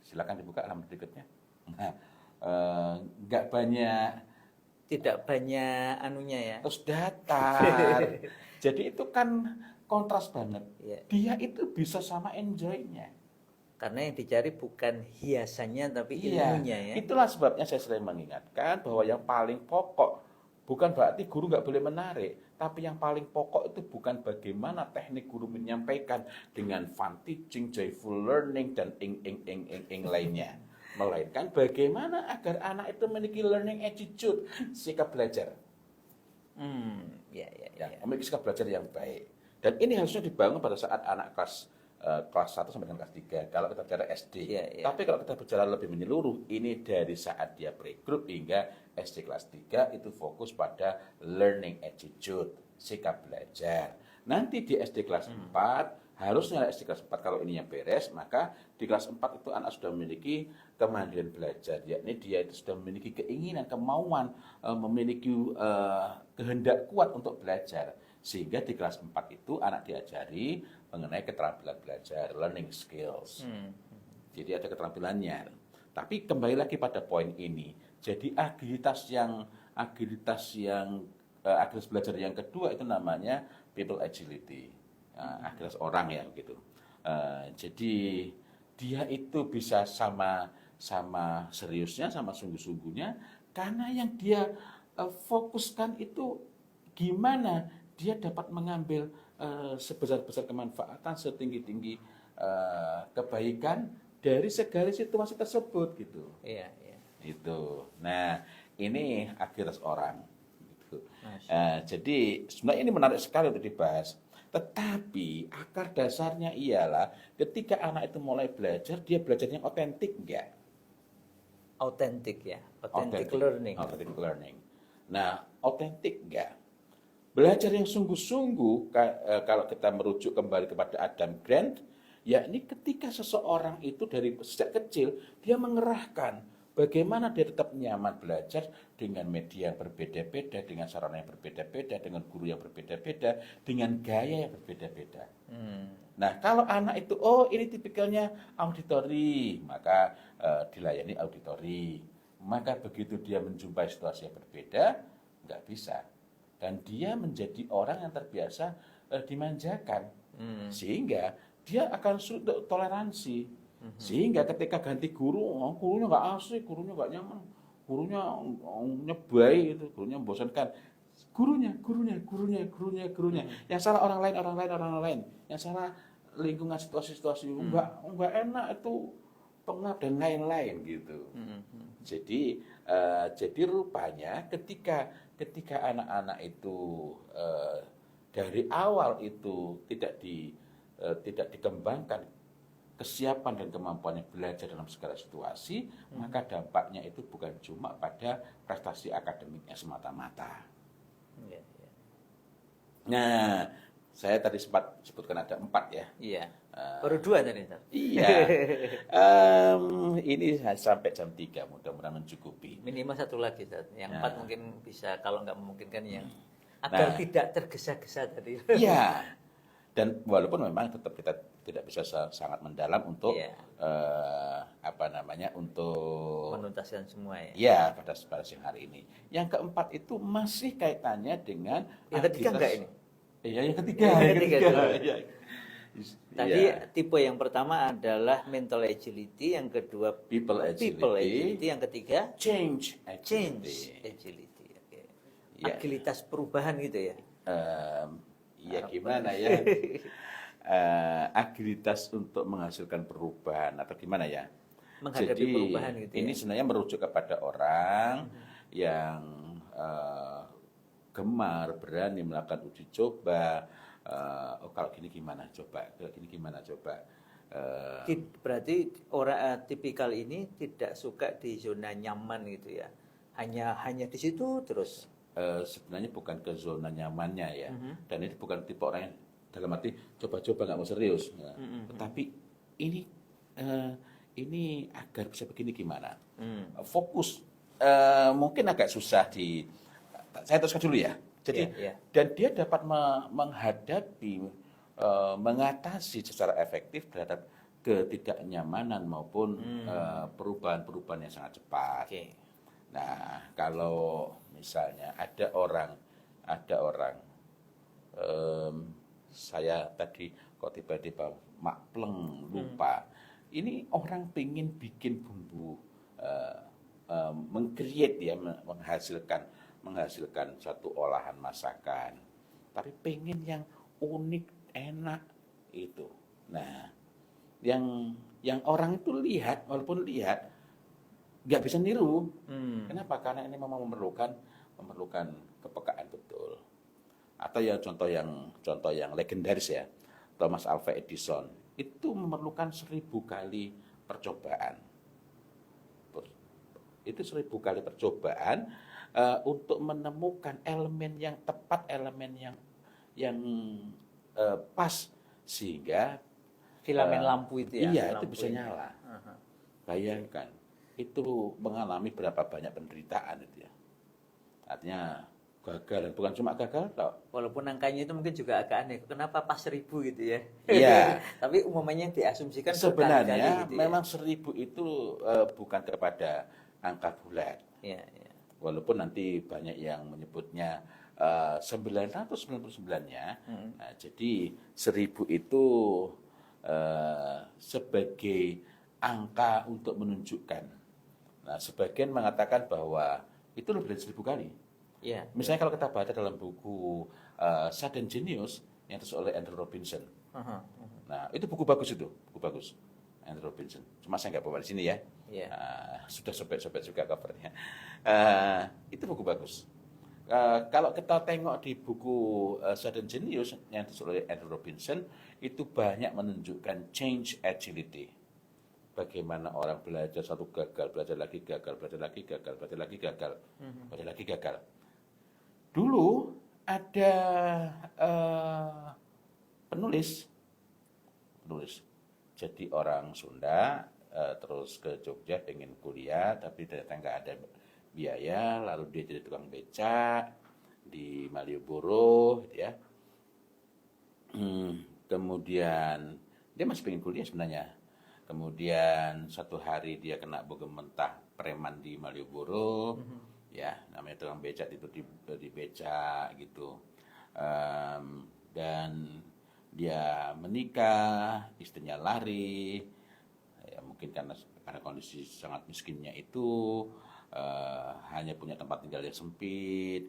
Silakan dibuka halaman berikutnya. Nggak banyak, Tidak banyak anunya ya. terus datar. Jadi itu kan kontras banget. Iya. Dia itu bisa sama enjoy-nya. Karena yang dicari bukan hiasannya tapi Iya, ilmunya ya. itulah sebabnya saya sering mengingatkan bahwa yang paling pokok bukan berarti guru nggak boleh menarik, tapi yang paling pokok itu bukan bagaimana teknik guru menyampaikan dengan fun teaching, joyful learning dan ing lainnya, melainkan bagaimana agar anak itu memiliki learning attitude, sikap belajar, Ya. memiliki sikap belajar yang baik. Dan ini harusnya dibangun pada saat anak kelas 1 sampai dengan kelas 3 kalau kita bicara SD. Iya. Tapi kalau kita bicara lebih menyeluruh, ini dari saat dia playgroup hingga SD kelas 3 itu fokus pada learning attitude, sikap belajar. Nanti di SD kelas 4, harusnya SD kelas 4 kalau ini yang beres, maka di kelas 4 itu anak sudah memiliki kemandirian belajar, yakni dia itu sudah memiliki keinginan, kemauan, memiliki kehendak kuat untuk belajar. Sehingga di kelas 4 itu anak diajari mengenai keterampilan belajar, learning skills. Jadi ada keterampilannya. Tapi kembali lagi pada poin ini. Jadi agilitas belajar yang kedua itu namanya people agility. Agilitas orang ya gitu. Jadi dia itu bisa sama seriusnya, sama sungguh-sungguhnya karena yang dia fokuskan itu gimana dia dapat mengambil sebesar-besar kemanfaatan, setinggi-tinggi kebaikan dari segala situasi tersebut gitu. Iya. Itu. Nah, ini agilitas orang. Gitu. Masya. Jadi sebenarnya ini menarik sekali untuk dibahas. Tetapi akar dasarnya ialah ketika anak itu mulai belajar, dia belajar yang otentik enggak? Authentic ya. Authentic learning. Authentic learning. Nah, otentik enggak? Belajar yang sungguh-sungguh, kalau kita merujuk kembali kepada Adam Grant, yakni ketika seseorang itu dari sejak kecil, dia mengerahkan bagaimana dia tetap nyaman belajar dengan media yang berbeda-beda, dengan sarana yang berbeda-beda, dengan guru yang berbeda-beda, dengan gaya yang berbeda-beda. Nah, kalau anak itu, ini tipikalnya auditori, maka dilayani auditori. Maka begitu dia menjumpai situasi yang berbeda, nggak bisa. Dan dia menjadi orang yang terbiasa dimanjakan. Sehingga dia akan sulit untuk toleransi. Sehingga ketika ganti guru, gurunya nggak asik, gurunya nggak nyaman, gurunya nyebai, gurunya membosankan. Gurunya. Yang salah orang lain. Yang salah lingkungan situasi-situasi nggak enak itu pengap dan lain-lain gitu. Jadi rupanya ketika anak-anak itu dari awal itu tidak dikembangkan kesiapan dan kemampuannya belajar dalam segala situasi, maka dampaknya itu bukan cuma pada prestasi akademiknya semata-mata. Iya, iya. Nah, saya tadi sempat sebutkan ada 4 ya. Iya. Baru 2 tadi, Ustaz. Iya. Ini sampai jam 3, mudah-mudahan mencukupi. Minimal 1 lagi, Ustaz. Yang 4 mungkin bisa, kalau nggak memungkinkan yang Nah. agar tidak tergesa-gesa tadi. Iya. Dan walaupun memang tetap kita tidak bisa sangat mendalam untuk Iya. untuk Menuntaskan semua ya. ya pada siang hari ini. Yang keempat itu masih kaitannya dengan Yang ketiga enggak ini? Iya, yang ketiga. Yang ketiga tuh. Iya. Tadi Iya. tipe yang pertama adalah mental agility, yang kedua People people agility, agility, yang ketiga change change agility. agility. Oke. Iya. Agilitas perubahan gitu ya. Ya gimana ya? Agilitas untuk menghasilkan perubahan atau gimana ya? Menghadapi Jadi, perubahan gitu ini ya. sebenarnya merujuk kepada orang yang gemar, berani melakukan uji coba. Oh kalau gini gimana coba? Kalau gini gimana coba? Berarti orang tipikal ini tidak suka di zona nyaman gitu ya. Hanya di situ terus. Sebenarnya bukan ke zona nyamannya ya. Dan ini bukan tipe orang yang dalam arti coba-coba nggak mau serius. Nah, tetapi ini agar bisa begini gimana? Fokus mungkin agak susah saya teruskan dulu ya. Jadi Iya, iya. dan dia dapat menghadapi mengatasi secara efektif terhadap ketidaknyamanan maupun perubahan-perubahan yang sangat cepat. Oke. Nah, kalau misalnya ada orang saya tadi kok tiba-tiba makleng lupa. Ini orang pingin bikin bumbu, meng-create ya, menghasilkan satu olahan masakan. Tapi pengen yang unik, enak itu. Nah, yang orang itu lihat, walaupun lihat nggak bisa niru. Kenapa? Karena ini memang memerlukan kepekaan betul. Atau ya contoh yang legendaris ya, Thomas Alva Edison itu memerlukan 1000 kali percobaan. Itu 1000 kali percobaan untuk menemukan elemen yang tepat, elemen yang pas sehingga Filamen lampu itu ya. Iya, itu lampu bisa ini. nyala. Bayangkan, itu mengalami berapa banyak penderitaan itu ya. Artinya gagal, dan bukan cuma gagal toh. Walaupun angkanya itu mungkin juga agak aneh. Kenapa pas 1000 gitu ya? Iya. Tapi umumnya yang diasumsikan Sebenarnya berkali-kali gitu ya. memang 1000 itu bukan kepada angka bulat. Iya, iya. Walaupun nanti banyak yang menyebutnya 999-nya. Nah, jadi 1000 itu sebagai angka untuk menunjukkan. Nah, sebagian mengatakan bahwa itu lebih dari 1000 kali. Iya. Misalnya kalau kita baca dalam buku Sudden Genius yang ditulis oleh Andrew Robinson. Nah, itu buku bagus Andrew Robinson. Cuma saya nggak bawa di sini ya. Iya. Sudah sobek-sobek juga covernya. Itu buku bagus. Kalau kita tengok di buku Sudden Genius yang ditulis oleh Andrew Robinson, itu banyak menunjukkan change agility. Bagaimana orang belajar satu gagal, belajar lagi gagal, belajar lagi gagal, belajar lagi gagal, belajar lagi gagal. Dulu ada penulis, jadi orang Sunda, terus ke Jogja pengen kuliah, tapi ternyata nggak ada biaya, lalu dia jadi tukang becak di Malioboro, gitu ya. Kemudian dia masih pengen kuliah sebenarnya. Kemudian satu hari dia kena bogem mentah preman di Malioboro, ya namanya tukang becak itu di becak gitu. Dan dia menikah, istrinya lari, ya mungkin karena kondisi sangat miskinnya itu, hanya punya tempat tinggal yang sempit,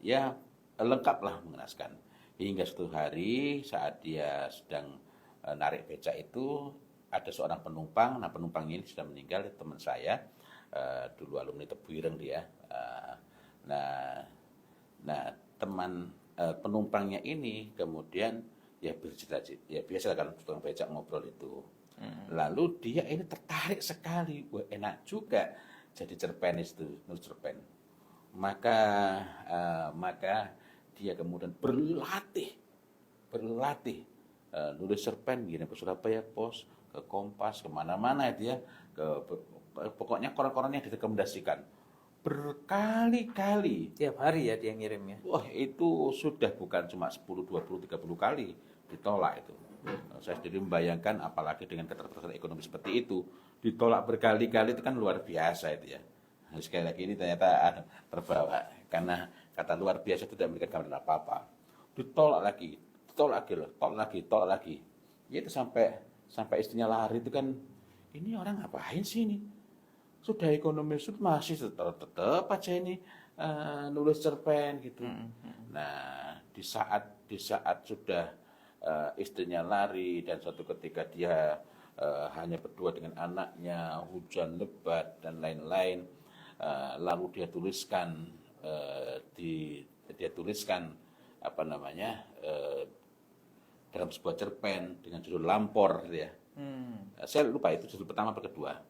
ya lengkaplah mengenaskan. Hingga suatu hari saat dia sedang narik becak itu ada seorang penumpang. Nah, penumpang ini sudah meninggal, teman saya, dulu alumni Tebuireng dia. Nah teman penumpangnya ini kemudian ya biasa kan tukang becak ngobrol itu. Lalu dia ini tertarik sekali, wah enak juga jadi cerpenis itu, nulis cerpen. Maka dia kemudian berlatih nulis cerpen gini ke Surabaya Post, ke Kompas, kemana-mana itu ya, pokoknya koran-koran yang direkomendasikan berkali-kali. Tiap hari ya dia ngirim ya. Wah itu sudah bukan cuma 10, 20, 30 kali ditolak itu. Saya sendiri membayangkan apalagi dengan keterbatasan ekonomi seperti itu, ditolak berkali-kali itu kan luar biasa itu ya. Sekali lagi ini ternyata terbawa karena kata luar biasa itu tidak memberikan gambaran apa-apa. Ditolak lagi, tolak lagi. Ya itu sampai istrinya lari itu kan, ini orang ngapain sih ini? Sudah ekonomi sudah masih tetap aja ini nulis cerpen gitu. Nah, di saat sudah istrinya lari dan suatu ketika dia hanya berdua dengan anaknya, hujan lebat dan lain-lain, lalu dia tuliskan apa namanya dalam sebuah cerpen dengan judul Lampor gitu ya. Saya lupa itu judul pertama atau kedua.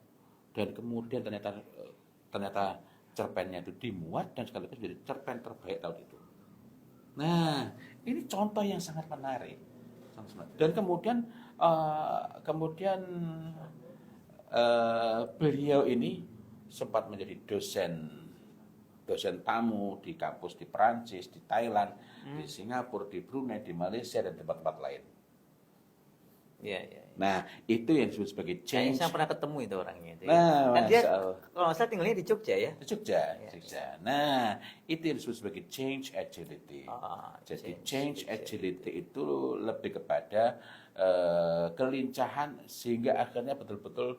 Dan kemudian ternyata cerpennya itu dimuat dan sekaligus menjadi cerpen terbaik tahun itu. Nah, ini contoh yang sangat menarik. Dan kemudian beliau ini sempat menjadi dosen tamu di kampus di Perancis, di Thailand, di Singapura, di Brunei, di Malaysia dan tempat-tempat lain. Iya. Nah, itu yang disebut sebagai change. Saya pernah ketemu itu orangnya. Nah, kan dia Masya Allah. kalau nggak salah tinggalnya di Jogja ya. Di Jogja. Nah, itu yang disebut sebagai change agility. Jadi change agility itu lebih kepada kelincahan sehingga akhirnya betul-betul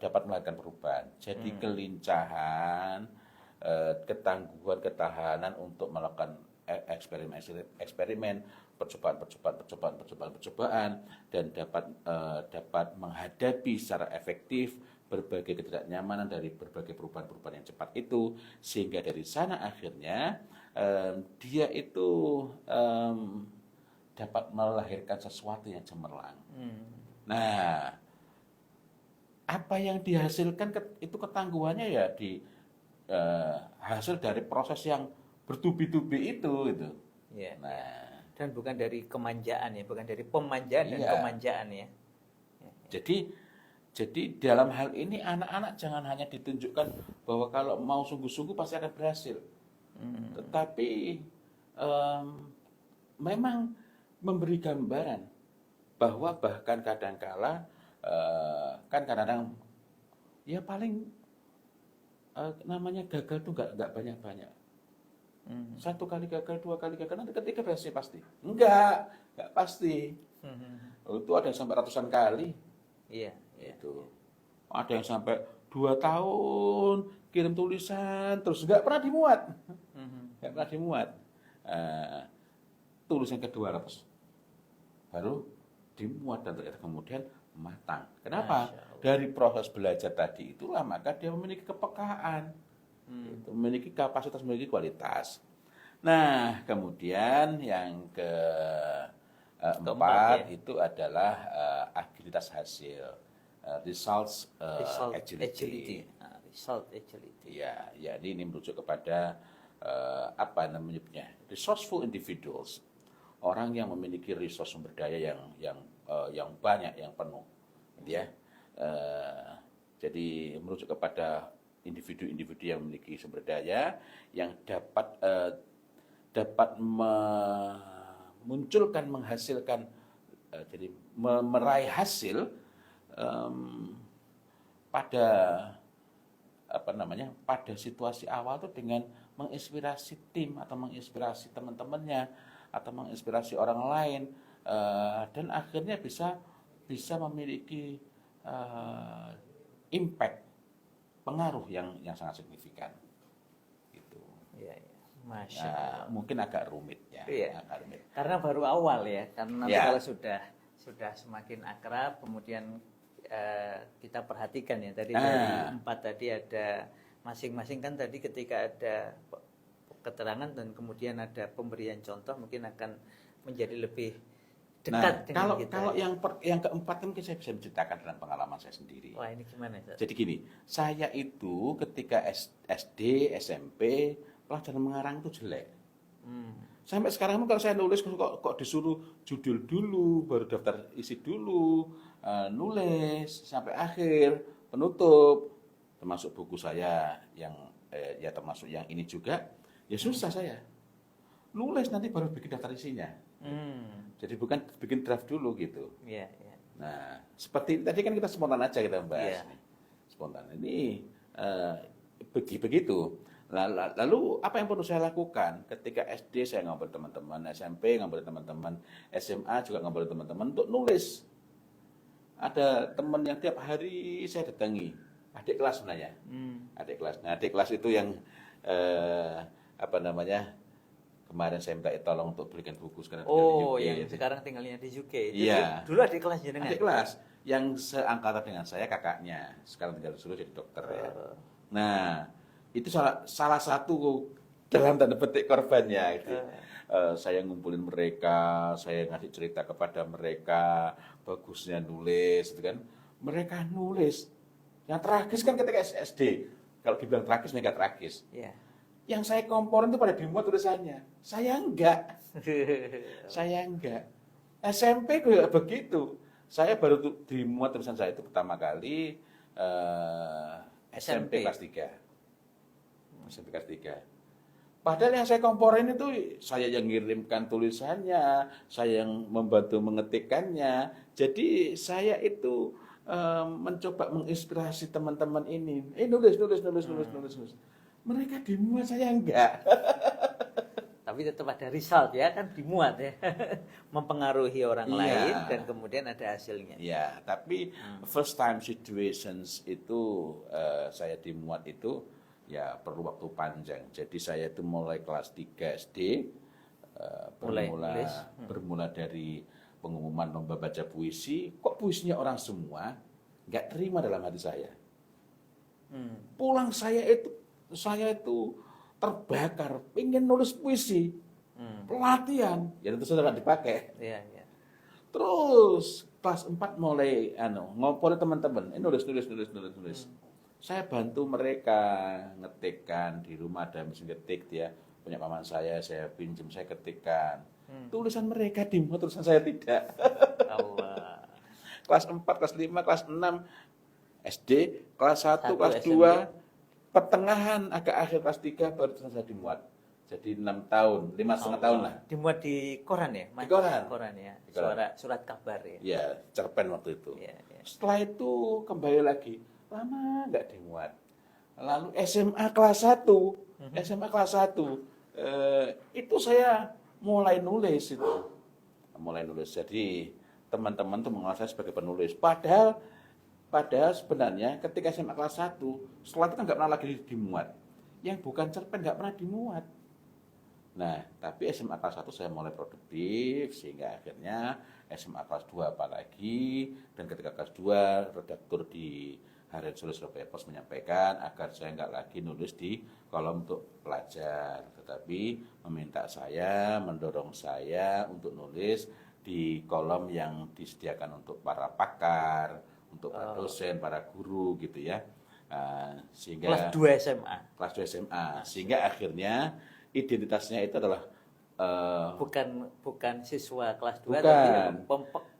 dapat melakukan perubahan. Jadi kelincahan, ketangguhan, ketahanan untuk melakukan eksperimen, percobaan dan dapat menghadapi secara efektif berbagai ketidaknyamanan dari berbagai perubahan-perubahan yang cepat itu, sehingga dari sana akhirnya dia itu dapat melahirkan sesuatu yang cemerlang. Nah, apa yang dihasilkan itu ketangguhannya ya di hasil dari proses yang bertubi-tubi itu gitu. Iya. Nah, dan bukan dari kemanjaan ya, bukan dari pemanjaan dan kemanjaan ya. Jadi dalam hal ini anak-anak jangan hanya ditunjukkan bahwa kalau mau sungguh-sungguh pasti akan berhasil. Tetapi memang memberi gambaran bahwa bahkan kadangkala kan kadang-kadang ya paling namanya gagal tuh nggak banyak-banyak. Satu kali gagal, dua kali gagal, nanti ketiga berhasil pasti. Enggak pasti. Itu ada yang sampai ratusan kali. Iya. Itu. Ada yang sampai 2 tahun kirim tulisan terus nggak pernah dimuat. Nggak pernah dimuat. Tulisan ke-200 baru dimuat dan ternyata kemudian matang. Kenapa? Dari proses belajar tadi itulah maka dia memiliki kepekaan. Itu memiliki kapasitas, memiliki kualitas. Nah, kemudian yang keempat itu adalah agilitas hasil, results agility. Result agility. Ya, ini merujuk kepada apa namanya, resourceful individuals, orang yang memiliki resource sumber daya yang banyak, yang penuh, ya. Jadi merujuk kepada individu-individu yang memiliki sumber daya yang dapat memunculkan, menghasilkan, jadi meraih hasil pada pada situasi awal itu dengan menginspirasi tim atau menginspirasi teman-temannya atau menginspirasi orang lain dan akhirnya bisa memiliki impact, pengaruh yang sangat signifikan gitu. Iya. Masya Allah. Mungkin agak rumit ya. Iya. Agak rumit. Karena baru awal ya. Karena kalau sudah semakin akrab, kemudian kita perhatikan ya tadi dari 4 tadi ada masing-masing kan tadi ketika ada keterangan dan kemudian ada pemberian contoh mungkin akan menjadi lebih dekat dengan kalau kita. kalau yang keempat kan mungkin saya bisa menceritakan dalam pengalaman saya sendiri. Wah, ini gimana, Ustaz? Jadi gini, saya itu ketika SD, SMP, pelajaran mengarang itu jelek. Sampai sekarang kalau saya nulis kok disuruh judul dulu, baru daftar isi dulu, nulis sampai akhir, penutup, termasuk buku saya yang ya termasuk yang ini juga, ya susah saya. Nulis nanti baru bikin daftar isinya. Jadi bukan bikin draft dulu gitu. Iya, iya. Nah, seperti tadi kan kita spontan aja kita bahas. Iya. Spontan. Ini begitu. Lalu apa yang perlu saya lakukan? Ketika SD saya ngobrol teman-teman, SMP ngobrol teman-teman, SMA juga ngobrol teman-teman untuk nulis. Ada teman yang tiap hari saya datangi, adik kelas sebenarnya. Adik kelas. Nah, adik kelas itu yang apa namanya? Kemarin saya minta tolong untuk belikan buku sekarang tinggal di UK. Yang sekarang tinggalnya di UK. Iya. Dulu adik kelas jenengan. Adik kelas yang seangkatan dengan saya, kakaknya. Sekarang tinggal di Solo jadi dokter ya. Nah, itu salah satu dalam tanda petik korbannya gitu. Saya ngumpulin mereka, saya ngasih cerita kepada mereka, bagusnya nulis gitu kan. Mereka nulis. Yang tragis kan ketika SD. Kalau dibilang tragis, mereka tragis. Iya. Yang saya komporin itu pada dimuat tulisannya. Saya enggak. Saya enggak. SMP juga begitu. Saya baru dimuat tulisan saya itu pertama kali SMP kelas 3. SMP kelas 3. Padahal yang saya komporin itu saya yang ngirimkan tulisannya, saya yang membantu mengetikkannya. Jadi saya itu mencoba menginspirasi teman-teman ini. Nulis. Mereka dimuat, saya enggak. Tapi tetap ada result ya, kan dimuat ya. Mempengaruhi orang Iya. lain dan kemudian ada hasilnya. Ya, tapi first time situations itu saya dimuat itu ya perlu waktu panjang. Jadi saya itu mulai kelas 3 SD bermula dari pengumuman lomba baca puisi. Kok puisinya orang semua? Nggak terima dalam hati saya. Pulang saya itu terbakar, pengen nulis puisi, pelatihan, ya tentu saja nggak dipakai. Iya, iya. Terus kelas 4 mulai ngobrol teman-teman, nulis. Saya bantu mereka ngetikkan di rumah, ada mesin ketik dia punya paman saya pinjam, saya ketikkan. Tulisan mereka dimuat, tulisan saya tidak. Allah. Kelas 4, kelas 5, kelas 6 SD, kelas 1, kelas SMP. 2 pertengahan agak akhir kelas 3 baru saya dimuat. Jadi 6 tahun, 5,5 tahun lah. Dimuat di koran ya? Di koran. Koran ya. Di koran. Surat kabar ya. Ya, cerpen waktu itu. Iya, iya. Setelah itu kembali lagi, lama nggak dimuat. Lalu SMA kelas 1, SMA kelas 1, itu saya mulai nulis itu. Mulai nulis. Jadi teman-teman tuh mengenal saya sebagai penulis. Padahal sebenarnya ketika SMA kelas 1, setelah itu kan nggak pernah lagi dimuat. Yang bukan cerpen nggak pernah dimuat. Nah, tapi SMA kelas 1 saya mulai produktif, sehingga akhirnya SMA kelas 2 apalagi, dan ketika kelas 2, redaktur di Harian Solo Surabaya Pos menyampaikan agar saya nggak lagi nulis di kolom untuk pelajar, tetapi mendorong saya untuk nulis di kolom yang disediakan untuk para pakar, untuk para dosen, para guru gitu ya. Sehingga Kelas 2 SMA. Kelas 2 SMA. Sehingga akhirnya identitasnya itu adalah Bukan siswa kelas 2 bukan. tapi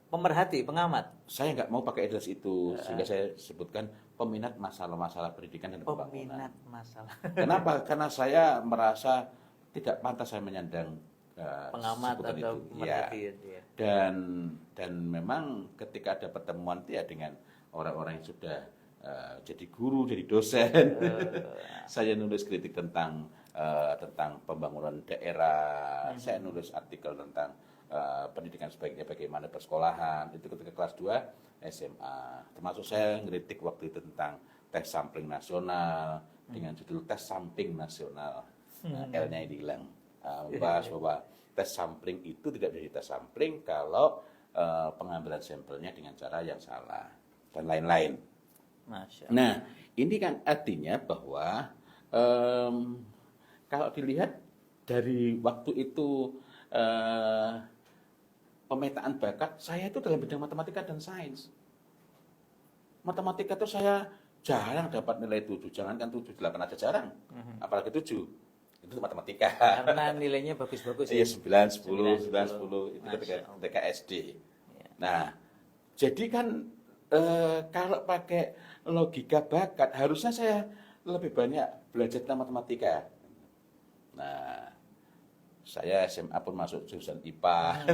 pemerhati, pengamat. Saya nggak mau pakai identitas itu, sehingga saya sebutkan peminat masalah-masalah pendidikan dan pembangunan. Peminat masalah. Kenapa? Karena saya merasa tidak pantas saya menyandang Pengamat sebutan atau itu. Ya. pemerhati ya. Dan memang ketika ada pertemuan itu ya dengan orang-orang yang sudah jadi guru, jadi dosen, saya nulis kritik tentang pembangunan daerah, saya nulis artikel tentang pendidikan sebaiknya bagaimana persekolahan, itu ketika kelas 2 SMA. Termasuk saya ngeritik waktu itu tentang tes sampling nasional dengan judul tes samping nasional. L-nya dihilang. Membahas bahwa tes sampling itu tidak bisa tes sampling kalau pengambilan sampelnya dengan cara yang salah dan lain-lain. Masya Allah. Nah, ini kan artinya bahwa kalau dilihat dari waktu itu pemetaan bakat, saya itu dalam bidang matematika dan sains. Matematika itu saya jarang dapat nilai 7, jangankan 7, 8 aja jarang. Apalagi 7. Itu matematika. Karena nilainya bagus-bagus Iya, ya. 9, 10, 9, 9, 10 itu Masya Allah. ketika SD. Ya. Nah, jadi kan kalau pakai logika bakat, harusnya saya lebih banyak belajar tentang matematika. Nah, saya SMA pun masuk jurusan IPA,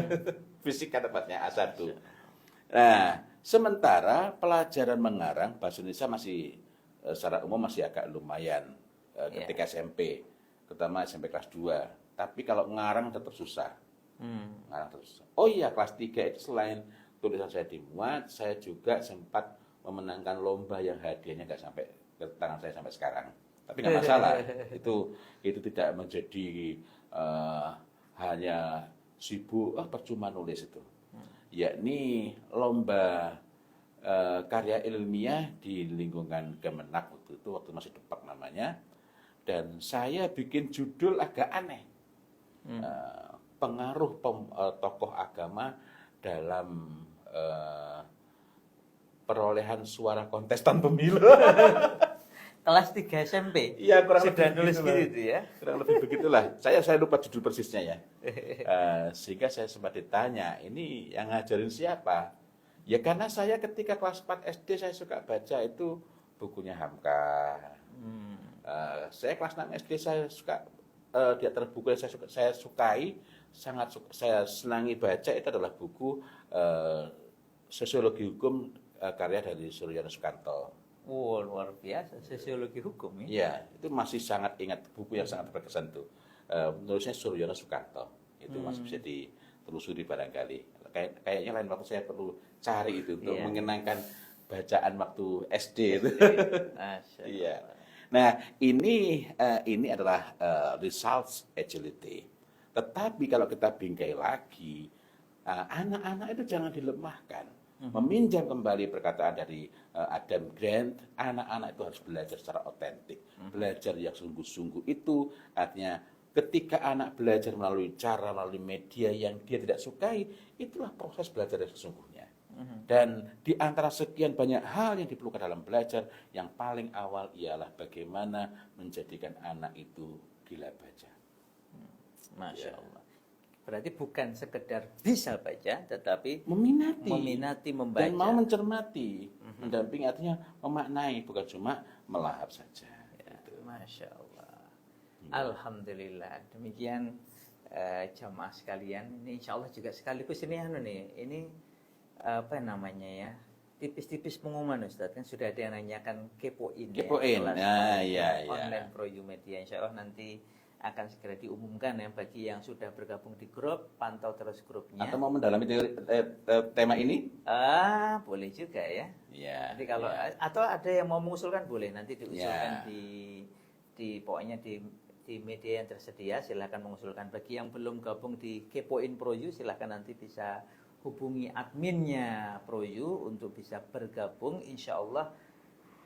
fisika tepatnya A1. Nah, sementara pelajaran mengarang bahasa Indonesia masih secara umum masih agak lumayan ketika SMP, terutama SMP kelas 2. Tapi kalau ngarang tetap susah. Ngarang tetap susah. Oh iya, kelas 3 itu selain tulisan saya dimuat, saya juga sempat memenangkan lomba yang hadiahnya nggak sampai ke tangan saya sampai sekarang. Tapi nggak masalah, itu tidak menjadi hanya sibuk percuma nulis itu. Yakni lomba karya ilmiah di lingkungan Kemenak waktu masih Depak namanya, dan saya bikin judul agak aneh, pengaruh tokoh agama dalam perolehan suara kontestan pemilu. Kelas 3 SMP. Iya, kurang sudah lebih nulis begitulah. gitu ya. Kurang lebih begitulah. Saya lupa judul persisnya ya. Sehingga saya sempat ditanya, ini yang ngajarin siapa? Ya karena saya ketika kelas 4 SD saya suka baca itu bukunya Hamka. Saya kelas 6 SD saya suka di antara buku yang saya sukai, saya senangi baca itu adalah buku Sosiologi Hukum karya dari Suryono Sukanto. Oh, luar biasa, sosiologi hukum ya. Iya, itu masih sangat ingat, buku yang sangat berkesan tuh. Penulisnya Suryono Sukanto. Itu masih bisa ditelusuri barangkali. Kayaknya lain waktu saya perlu cari itu untuk mengenangkan bacaan waktu SD itu. Iya. Nah, ini adalah results agility. Tetapi kalau kita bingkai lagi, anak-anak itu jangan dilemahkan. Meminjam kembali perkataan dari Adam Grant, anak-anak itu harus belajar secara otentik, belajar yang sungguh-sungguh. Itu artinya ketika anak belajar melalui media yang dia tidak sukai, itulah proses belajar yang sesungguhnya. Dan di antara sekian banyak hal yang diperlukan dalam belajar, yang paling awal ialah bagaimana menjadikan anak itu gila baca. Masya Allah. Berarti bukan sekedar bisa baca, tetapi meminati membaca. Dan mau mencermati. Mendampingi artinya memaknai, bukan cuma melahap saja. Ya, Masya Allah. Alhamdulillah. Demikian jamaah sekalian. Ini insya Allah juga sekaligus ini ini apa namanya ya, tipis-tipis pengumuman Ustadz, kan sudah ada yang nanyakan kepoin Ya, online Pro You Media. Insya Allah nanti akan segera diumumkan ya bagi yang sudah bergabung di grup, pantau terus grupnya. Atau mau mendalami tema ini? Boleh juga ya. Ya. Nanti kalau atau ada yang mau mengusulkan boleh nanti diusulkan di pokoknya di media yang tersedia, silahkan mengusulkan. Bagi yang belum gabung di Kepoin Pro You, silahkan nanti bisa hubungi adminnya Pro You untuk bisa bergabung. Insya Allah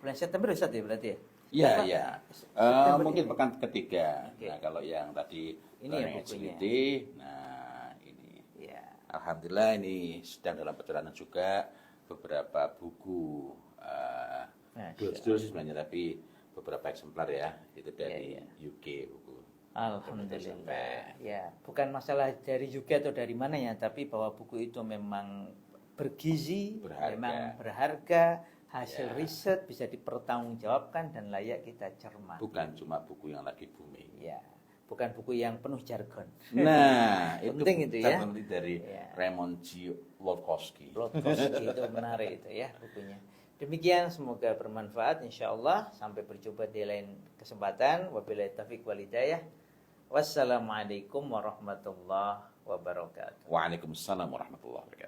bulan September Ustadz ya berarti ya? Iya. Mungkin pekan ketiga. Nah, kalau yang tadi ini ya bukunya. Nah, ini. Ya. Alhamdulillah ini sedang dalam perjalanan juga beberapa buku. Dua sebenarnya, tapi beberapa eksemplar ya. Itu dari UK buku. Alhamdulillah. Ya, bukan masalah dari UK atau dari mana ya, tapi bahwa buku itu memang bergizi, memang berharga. Hasil riset bisa dipertanggungjawabkan dan layak kita cermati. Bukan cuma buku yang lagi booming. Ya, bukan buku yang penuh jargon. Nah, penting itu ya. Dari Raymond G. Wlodarski. Itu menarik itu ya bukunya. Demikian, semoga bermanfaat insyaallah. Sampai berjumpa di lain kesempatan. Wabillahi taufiq wal hidayah. Wassalamualaikum warahmatullahi wabarakatuh. Waalaikumsalam warahmatullahi wabarakatuh.